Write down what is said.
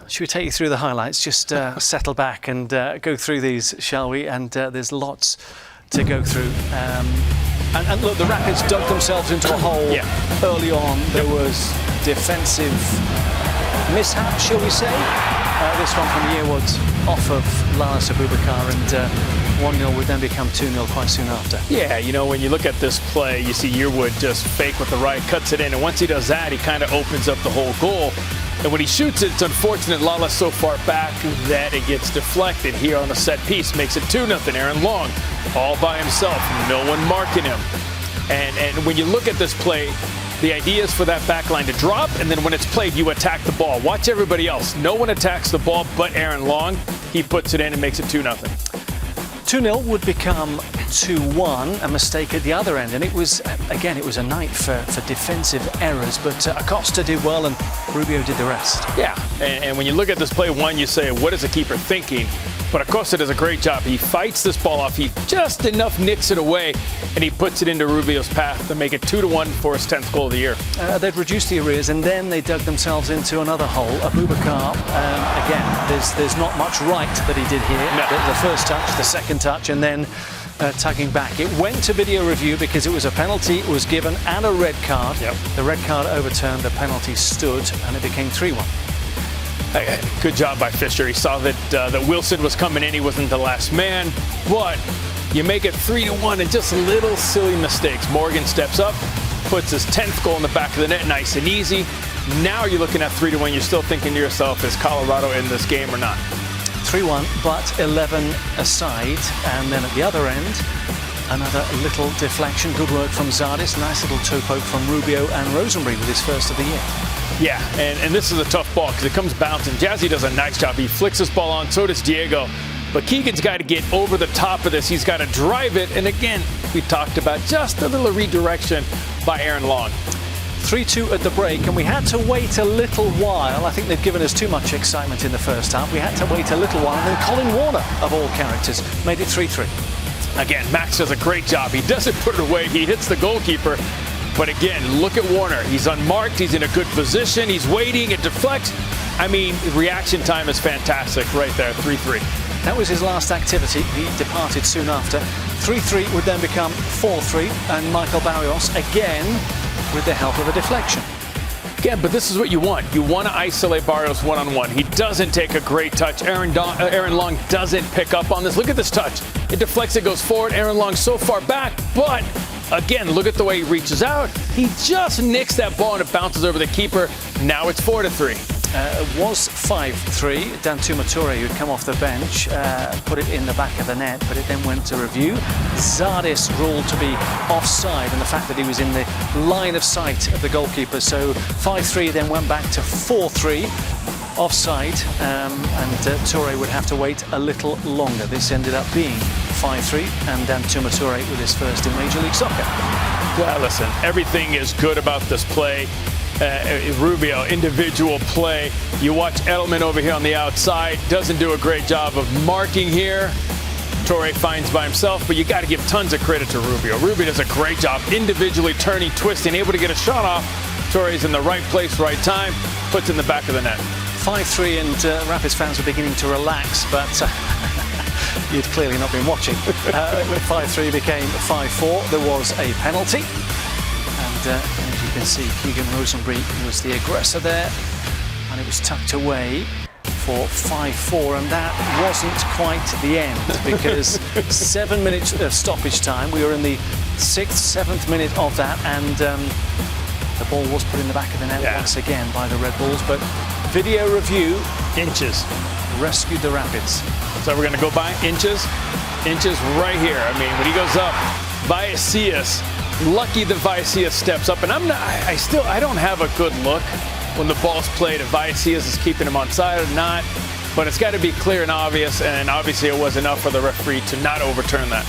Should we take you through the highlights? Just settle back and go through these, shall we? And there's lots to go through. And look, the Rapids dug themselves into a hole early on. There was defensive mishap, shall we say? This one from Yearwood off of Lars Abubakar, and 1-0 would then become 2-0 quite soon after. Yeah, you know, when you look at this play, you see Yearwood just fake with the right, cuts it in, and once he does that, he kind of opens up the whole goal. And when he shoots it, it's unfortunate Lala's so far back that it gets deflected here on the set piece. Makes it 2-0. Aaron Long all by himself, no one marking him. And when you look at this play, the idea is for that back line to drop, and then when it's played, you attack the ball. Watch everybody else. No one attacks the ball but Aaron Long. He puts it in and makes it 2-0. 2-0 would become 2-1, a mistake at the other end. And it was, again, it was a night for defensive errors, but Acosta did well and Rubio did the rest. Yeah, and when you look at this play, one, you say, what is the keeper thinking? But Acosta does a great job. He fights this ball off. He just enough nicks it away, and he puts it into Rubio's path to make it 2-1 for his 10th goal of the year. They'd reduced the arrears, and then they dug themselves into another hole. Abubakar, again, there's not much right that he did here. No. The first touch, the second touch, and then tugging back. It went to video review because it was a penalty, it was given, and a red card. Yep. The red card overturned, the penalty stood, and it became 3-1. Good job by Fisher. He saw that Wilson was coming in. He wasn't the last man. But you make it 3-1 and just little silly mistakes. Morgan steps up, puts his 10th goal in the back of the net, nice and easy. Now you're looking at 3-1. You're still thinking to yourself, is Colorado in this game or not? 3-1, but 11 aside. And then at the other end, another little deflection. Good work from Zardis. Nice little toe poke from Rubio and Rosenberry with his first of the year. Yeah, and this is a tough ball because it comes bouncing. Jazzy does a nice job. He flicks this ball on, so does Diego. But Keegan's got to get over the top of this. He's got to drive it. And again, we talked about just a little redirection by Aaron Long. 3-2 at the break, and we had to wait a little while. I think they've given us too much excitement in the first half. We had to wait a little while, and then Colin Warner, of all characters, made it 3-3. Again, Max does a great job. He doesn't put it away. He hits the goalkeeper. But again, look at Warner. He's unmarked. He's in a good position. He's waiting. It deflects. I mean, reaction time is fantastic right there, 3-3. That was his last activity. He departed soon after. 3-3 would then become 4-3, and Michael Barrios again with the help of a deflection. Again, but this is what you want. You want to isolate Barrios one-on-one. He doesn't take a great touch. Aaron Long doesn't pick up on this. Look at this touch. It deflects, it goes forward. Aaron Long so far back, but again, look at the way he reaches out. He just nicks that ball and it bounces over the keeper. Now it's 4-3. It was 5-3. Dan Toure, who'd come off the bench, put it in the back of the net, but it then went to review. Zardis ruled to be offside, and the fact that he was in the line of sight of the goalkeeper. So 5-3 then went back to 4-3. Offside, and Toure would have to wait a little longer. This ended up being 5-3, and Dan Toure with his first in Major League Soccer. Well, listen, everything is good about this play. Rubio, individual play. You watch Edelman over here on the outside, doesn't do a great job of marking here. Toure finds by himself, but you got to give tons of credit to Rubio. Rubio does a great job individually turning, twisting, able to get a shot off. Toure's in the right place, right time, puts in the back of the net. 5-3, and Rapids fans were beginning to relax, but you'd clearly not been watching. 5-3 became 5-4. There was a penalty, and as you can see, Keegan Rosenberry was the aggressor there, and it was tucked away for 5-4, and that wasn't quite the end because 7 minutes of stoppage time. We were in the 6th, 7th minute of that, and the ball was put in the back of the net once again by the Red Bulls, but video review, inches, rescued the Rapids. So we're going to go by inches right here. I mean, when he goes up, Vallecias, lucky that Vallecias steps up, and I don't have a good look when the ball's played if Vallecias is keeping him onside or not, but it's got to be clear and obvious, and obviously it was enough for the referee to not overturn that.